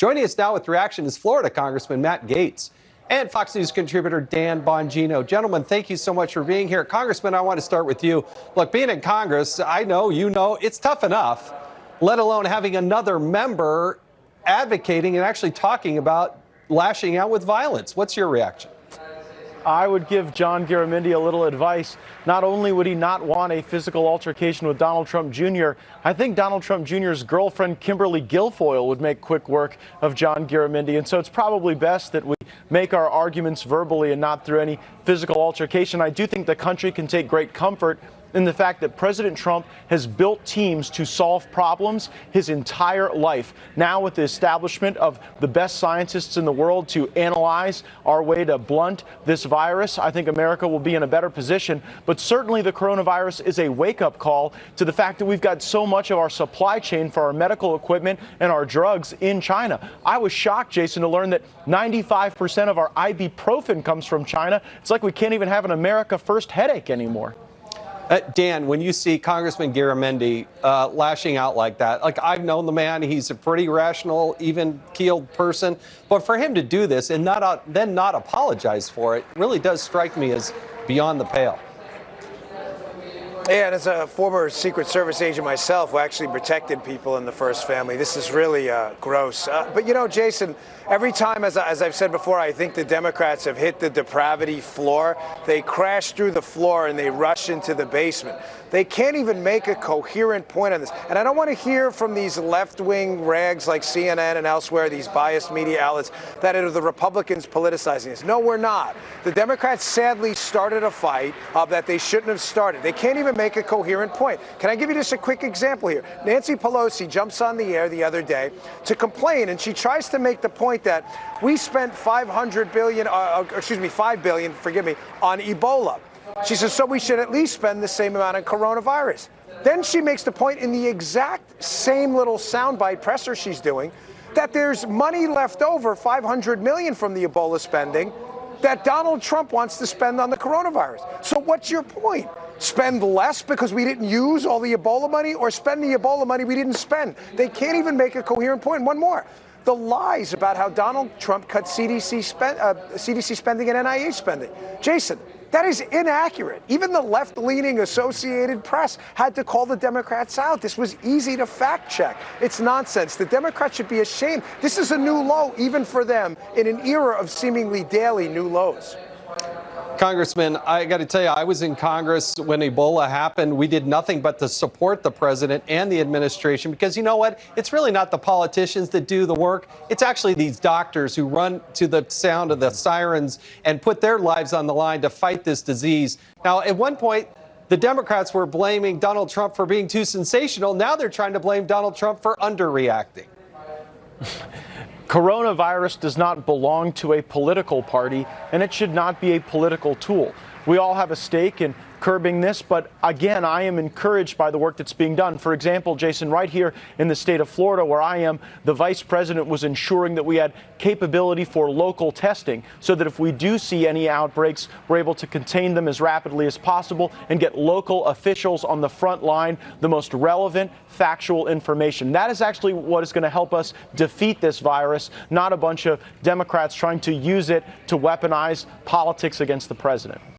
Joining us now with reaction is Florida Congressman Matt Gaetz and Fox News contributor Dan Bongino. Gentlemen, thank you so much for being here. Congressman, I want to start with you. Look, being in Congress, I know, you know, it's tough enough, let alone having another member advocating and actually talking about lashing out with violence. What's your reaction? I would give John Garamendi a little advice. Not only would he not want a physical altercation with Donald Trump Jr., I think Donald Trump Jr.'s girlfriend, Kimberly Guilfoyle, would make quick work of John Garamendi. And so it's probably best that we make our arguments verbally and not through any physical altercation. I do think the country can take great comfort in the fact that President Trump has built teams to solve problems his entire life. Now, with the establishment of the best scientists in the world to analyze our way to blunt this virus, I think America will be in a better position. But certainly the coronavirus is a wake-up call to the fact that we've got so much of our supply chain for our medical equipment and our drugs in China. I was shocked, Jason, to learn that 95% of our ibuprofen comes from China. It's like we can't even have an America First headache anymore. Dan, when you see Congressman Garamendi lashing out like that, like I've known the man, he's a pretty rational, even-keeled person, but for him to do this and then not apologize for it really does strike me as beyond the pale. Yeah, and as a former Secret Service agent myself who actually protected people in the First Family, this is really gross. But you know, Jason, every time, as I've said before, I think the Democrats have hit the depravity floor. They crash through the floor and they rush into the basement. They can't even make a coherent point on this. And I don't want to hear from these left-wing rags like CNN and elsewhere, these biased media outlets, that it are the Republicans politicizing this. No, we're not. The Democrats sadly started a fight that they shouldn't have started. They can't even make a coherent point. Can I give you just a quick example here? Nancy Pelosi jumps on the air the other day to complain, and she tries to make the point that we spent $5 billion on Ebola. She says, so we should at least spend the same amount on coronavirus. Then she makes the point in the exact same little soundbite presser she's doing that there's money left over, $500 million from the Ebola spending, that Donald Trump wants to spend on the coronavirus. So what's your point? Spend less because we didn't use all the Ebola money, or spend the Ebola money we didn't spend? They can't even make a coherent point. One more. The lies about how Donald Trump cut CDC spending and NIH spending. Jason, that is inaccurate. Even the left-leaning Associated Press had to call the Democrats out. This was easy to fact-check. It's nonsense. The Democrats should be ashamed. This is a new low, even for them, in an era of seemingly daily new lows. Congressman, I got to tell you, I was in Congress when Ebola happened. We did nothing but to support the president and the administration because you know what? It's really not the politicians that do the work. It's actually these doctors who run to the sound of the sirens and put their lives on the line to fight this disease. Now, at one point, the Democrats were blaming Donald Trump for being too sensational. Now they're trying to blame Donald Trump for underreacting. Coronavirus does not belong to a political party, and it should not be a political tool. We all have a stake in curbing this, but again, I am encouraged by the work that's being done. For example, Jason, right here in the state of Florida, where I am, the vice president was ensuring that we had capability for local testing so that if we do see any outbreaks, we're able to contain them as rapidly as possible and get local officials on the front line the most relevant, factual information. That is actually what is going to help us defeat this virus, not a bunch of Democrats trying to use it to weaponize politics against the president.